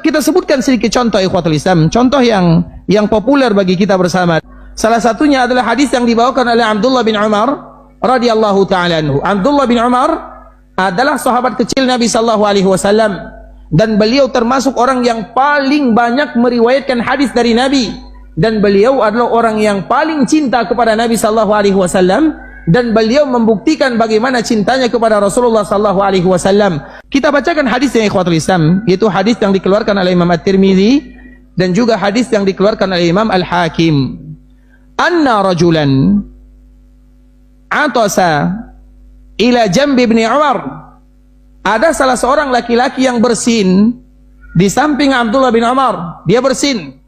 kita sebutkan sedikit contoh ikhwatul Islam, contoh yang populer bagi kita bersama. Salah satunya adalah hadis yang dibawakan oleh Abdullah bin Umar radhiyallahu taala anhu. Abdullah bin Umar adalah sahabat kecil Nabi sallallahu alaihi wasallam dan beliau termasuk orang yang paling banyak meriwayatkan hadis dari Nabi, dan beliau adalah orang yang paling cinta kepada Nabi sallallahu alaihi wasallam, dan beliau membuktikan bagaimana cintanya kepada Rasulullah sallallahu alaihi wasallam. Kita bacakan hadis yang ikhwatul Islam, yaitu hadis yang dikeluarkan oleh Imam At-Tirmizi dan juga hadis yang dikeluarkan oleh Imam Al-Hakim. Anna rajulan atasa ila jambi ibn Umar. Ada salah seorang laki-laki yang bersin di samping Abdullah bin Umar. Dia bersin.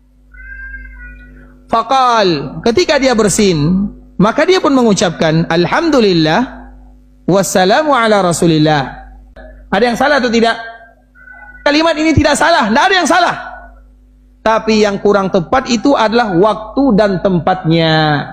Faqal, ketika dia bersin, maka dia pun mengucapkan alhamdulillah wassalamu ala rasulillah. Ada yang salah atau tidak? Kalimat ini tidak salah, tidak ada yang salah. Tapi yang kurang tepat itu adalah waktu dan tempatnya.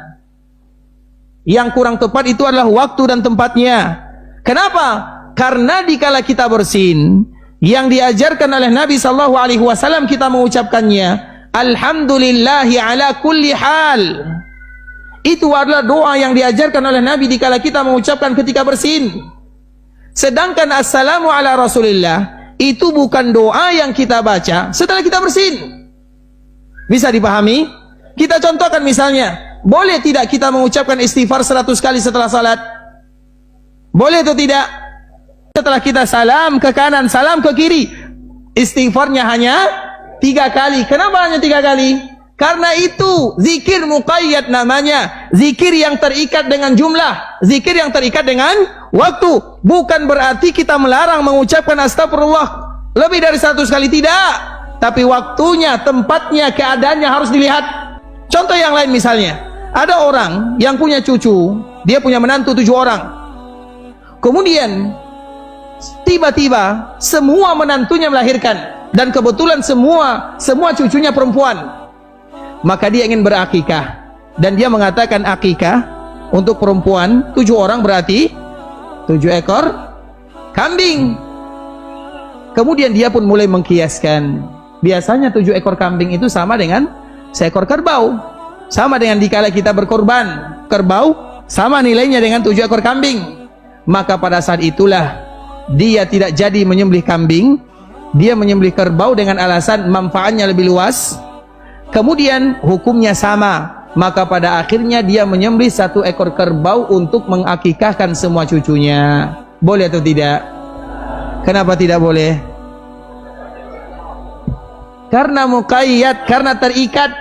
Yang kurang tepat itu adalah waktu dan tempatnya. Kenapa? Karena dikala kita bersin, yang diajarkan oleh Nabi sallallahu alaihi wasallam kita mengucapkannya alhamdulillahi ala kulli hal. Itu adalah doa yang diajarkan oleh Nabi dikala kita mengucapkan ketika bersin. Sedangkan assalamu ala rasulillah itu bukan doa yang kita baca setelah kita bersin. Bisa dipahami? Kita contohkan misalnya, boleh tidak kita mengucapkan istighfar 100 kali setelah salat? Boleh atau tidak? Setelah kita salam ke kanan, salam ke kiri, istighfarnya hanya 3 kali. Kenapa hanya 3 kali? Karena itu zikir muqayyad namanya, zikir yang terikat dengan jumlah, zikir yang terikat dengan waktu. Bukan berarti kita melarang mengucapkan astagfirullah lebih dari 100 kali, tidak. Tapi waktunya, tempatnya, keadaannya harus dilihat. Contoh yang lain misalnya, ada orang yang punya cucu, dia punya menantu 7 orang. Kemudian tiba-tiba semua menantunya melahirkan, dan kebetulan semua cucunya perempuan. Maka dia ingin berakikah, dan dia mengatakan akikah untuk perempuan 7 orang berarti 7 ekor kambing. Kemudian dia pun mulai mengkiaskan, biasanya 7 ekor kambing itu sama dengan seekor kerbau, sama dengan dikala kita berkorban kerbau, sama nilainya dengan 7 ekor kambing. Maka pada saat itulah dia tidak jadi menyembelih kambing, dia menyembelih kerbau dengan alasan manfaatnya lebih luas. Kemudian hukumnya sama, maka pada akhirnya dia menyembelih 1 ekor kerbau untuk mengakikahkan semua cucunya. Boleh atau tidak? Kenapa tidak boleh? Karena muqayyad, karena terikat.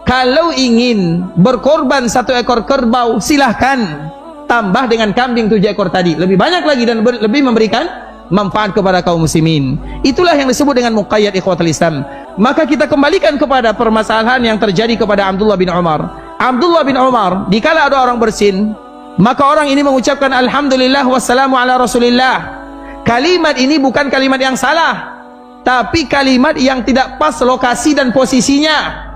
Kalau ingin berkorban 1 ekor kerbau, silahkan tambah dengan kambing 7 ekor tadi, lebih banyak lagi dan lebih memberikan manfaat kepada kaum muslimin. Itulah yang disebut dengan muqayyad ikhwatul Islam. Maka kita kembalikan kepada permasalahan yang terjadi kepada Abdullah bin Umar. Abdullah bin Umar, dikala ada orang bersin, maka orang ini mengucapkan alhamdulillah wassalamu ala rasulillah. Kalimat ini bukan kalimat yang salah, tapi kalimat yang tidak pas lokasi dan posisinya.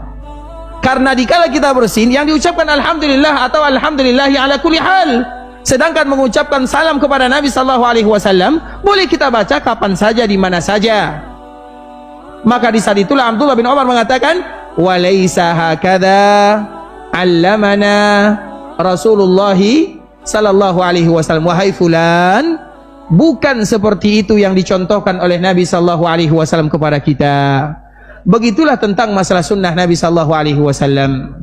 Karena dikala kita bersin, yang diucapkan alhamdulillah atau alhamdulillahi ala kulli hal. Sedangkan mengucapkan salam kepada Nabi sallallahu alaihi wasallam boleh kita baca kapan saja, di mana saja. Maka di saat itulah Abdullah bin Umar mengatakan, "Walaisa hakadha 'allamana Rasulullah sallallahu alaihi wasallam." Wahai fulan, bukan seperti itu yang dicontohkan oleh Nabi sallallahu alaihi wasallam kepada kita. Begitulah tentang masalah sunnah Nabi sallallahu alaihi wasallam.